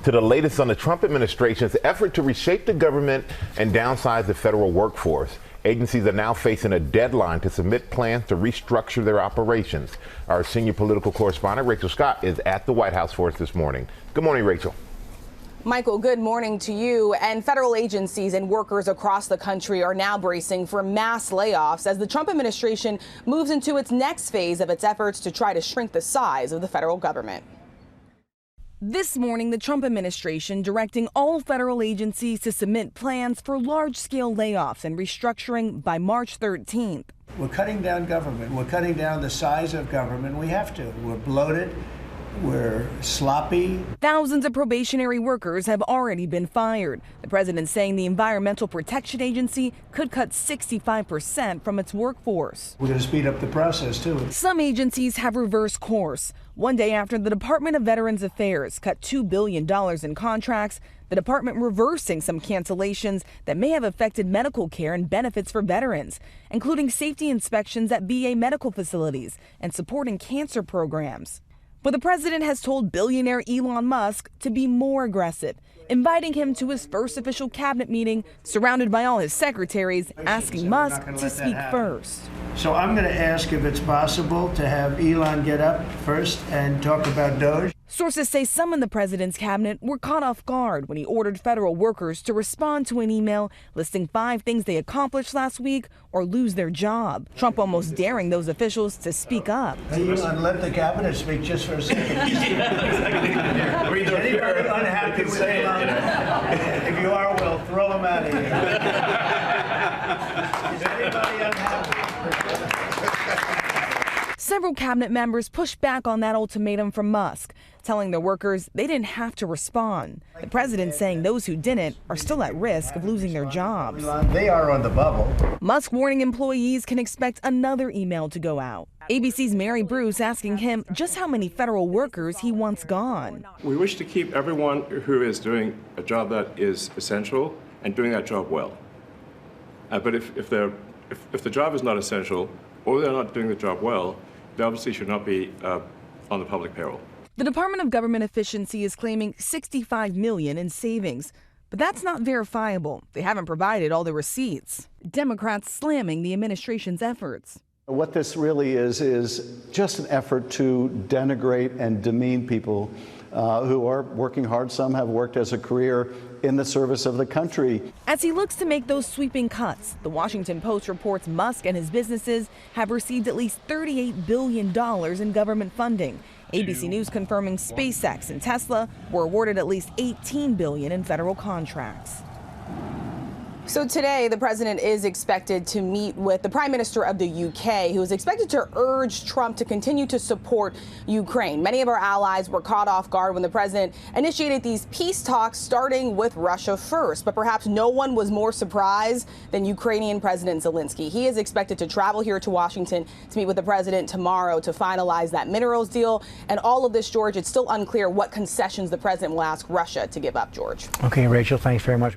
To the latest on the Trump administration's effort to reshape the government and downsize the federal workforce. Agencies are now facing a deadline to submit plans to restructure their operations. Our senior political correspondent, Rachel Scott, is at the White House for us this morning. Good morning, Rachel. Michael, good morning to you. And federal agencies and workers across the country are now bracing for mass layoffs as the Trump administration moves into its next phase of its efforts to try to shrink the size of the federal government. This morning, the Trump administration directing all federal agencies to submit plans for large-scale layoffs and restructuring by March 13th. We're cutting down government. We're cutting down the size of government. We have to. We're bloated. We're sloppy. Thousands of probationary workers have already been fired. The president saying the Environmental Protection Agency could cut 65% from its workforce. We're going to speed up the process, too. Some agencies have reversed course. One day after the Department of Veterans Affairs cut $2 billion in contracts, the department reversing some cancellations that may have affected medical care and benefits for veterans, including safety inspections at VA medical facilities and supporting cancer programs. But the president has told billionaire Elon Musk to be more aggressive, inviting him to his first official cabinet meeting, surrounded by all his secretaries, asking Musk to speak first. So I'm going to ask if it's possible to have Elon get up first and talk about DOGE. Sources say some in the president's cabinet were caught off guard when he ordered federal workers to respond to an email listing 5 things they accomplished last week or lose their job. Trump almost daring those officials to speak up. Hey, Elon, let the cabinet speak just for a second. Anybody unhappy with Elon? If you are, well, throw him out of here. Is anybody unhappy? Several cabinet members pushed back on that ultimatum from Musk, telling their workers they didn't have to respond. The president saying those who didn't are still at risk of losing their jobs. They are on the bubble. Musk warning employees can expect another email to go out. ABC's Mary Bruce asking him just how many federal workers he wants gone. We wish to keep everyone who is doing a job that is essential and doing that job well. But if the job is not essential or they're not doing the job well, they obviously should not be on the public payroll. The Department of Government Efficiency is claiming $65 million in savings, but that's not verifiable. They haven't provided all the receipts. Democrats slamming the administration's efforts. What this really is just an effort to denigrate and demean people who are working hard. Some have worked as a career in the service of the country. As he looks to make those sweeping cuts, the Washington Post reports Musk and his businesses have received at least $38 billion in government funding. ABC News confirming SpaceX and Tesla were awarded at least $18 billion in federal contracts. So today, the president is expected to meet with the Prime Minister of the UK, who is expected to urge Trump to continue to support Ukraine. Many of our allies were caught off guard when the president initiated these peace talks, starting with Russia first. But perhaps no one was more surprised than Ukrainian President Zelensky. He is expected to travel here to Washington to meet with the president tomorrow to finalize that minerals deal. And all of this, George, it's still unclear what concessions the president will ask Russia to give up, George. Okay, Rachel, thanks very much.